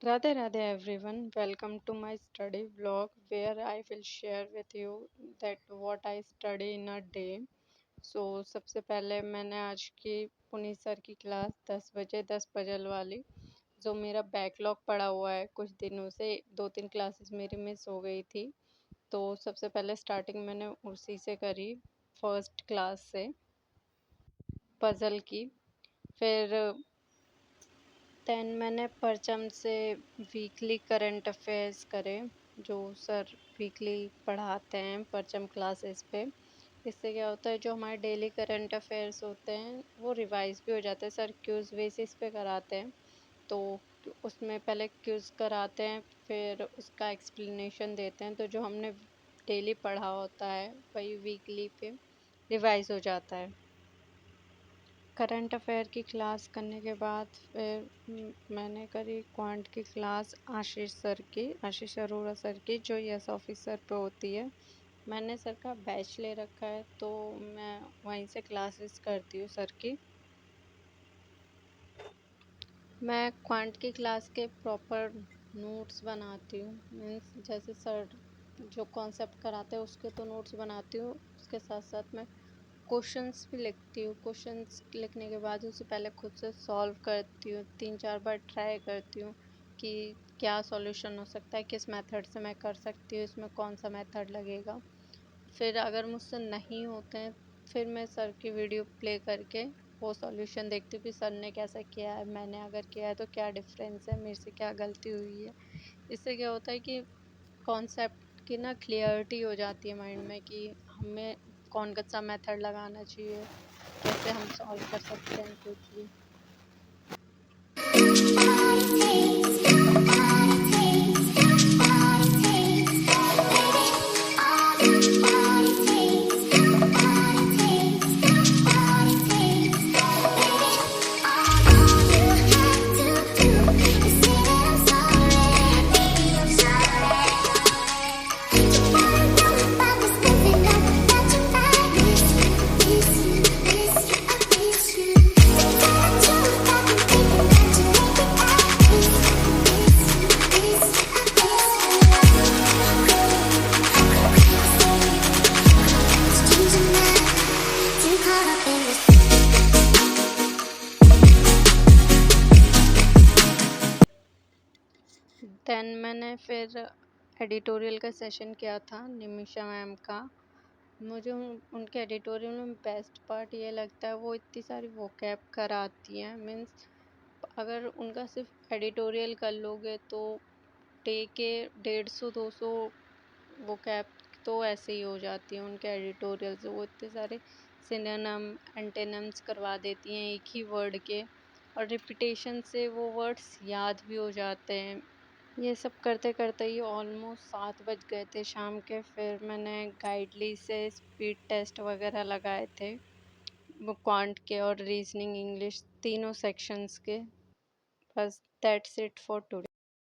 Radhe Radhe everyone, welcome to my study vlog where I will share with you that what I study in a day. सबसे पहले मैंने आज की Puneet sir की class 10 बजे 10 puzzle वाली जो मेरा बैकलॉग पड़ा हुआ है कुछ दिनों से 2-3 क्लासेस मेरी मिस हो गई थी। तो सबसे पहले स्टार्टिंग मैंने उसी से करी फर्स्ट क्लास से पजल की। फिर देन मैंने परचम से वीकली करंट अफेयर्स करे जो सर वीकली पढ़ाते हैं परचम क्लासेस पे। इससे क्या होता है जो हमारे डेली करंट अफेयर्स होते हैं वो रिवाइज भी हो जाते हैं। सर क्यूज़ बेसिस पे कराते हैं तो उसमें पहले क्यूज़ कराते हैं फिर उसका एक्सप्लेनेशन देते हैं तो जो हमने डेली पढ़ा होता है वही वीकली पे रिवाइज हो जाता है। करंट अफेयर की क्लास करने के बाद फिर मैंने करी क्वांट की क्लास आशीष सर की, आशीष अरोड़ा सर की जो यस ऑफिसर पे होती है। मैंने सर का बैच ले रखा है तो मैं वहीं से क्लासेस करती हूँ सर की। मैं क्वांट की क्लास के प्रॉपर नोट्स बनाती हूँ। मीन्स जैसे सर जो कॉन्सेप्ट कराते हैं उसके तो नोट्स बनाती हूँ, उसके साथ साथ मैं क्वेश्चंस भी लिखती हूँ। क्वेश्चंस लिखने के बाद उसे पहले खुद से सॉल्व करती हूँ, 3-4 बार ट्राई करती हूँ कि क्या सॉल्यूशन हो सकता है, किस मेथड से मैं कर सकती हूँ, इसमें कौन सा मेथड लगेगा। फिर अगर मुझसे नहीं होते हैं फिर मैं सर की वीडियो प्ले करके वो सॉल्यूशन देखती हूँ कि सर ने कैसा किया है, मैंने अगर किया है तो क्या डिफरेंस है, मेरे से क्या गलती हुई है। इससे क्या होता है कि कॉन्सेप्ट की ना क्लियरिटी हो जाती है माइंड में कि हमें कौन सा मेथड लगाना चाहिए, कैसे हम सॉल्व कर सकते हैं क्विकली। देन मैंने फिर एडिटोरियल का सेशन किया था निमिषा मैम का। मुझे उनके एडिटोरियल में बेस्ट पार्ट ये लगता है वो इतनी सारी वोकैब कराती हैं। मीन्स अगर उनका सिर्फ एडिटोरियल कर लोगे तो डे के 150-200 वोकैब तो ऐसे ही हो जाती हैं उनके एडिटोरियल से। वो इतने सारे सिनोनिम एंटेनिम्स करवा देती हैं एक ही वर्ड के और रिपीटेशन से वो वर्ड्स याद भी हो जाते हैं। ये सब करते करते ही ऑलमोस्ट 7 बज गए थे शाम के। फिर मैंने गाइडली से स्पीड टेस्ट वगैरह लगाए थे वो क्वांट के और रीजनिंग इंग्लिश तीनों सेक्शंस के। बस दैट्स इट फॉर टुडे।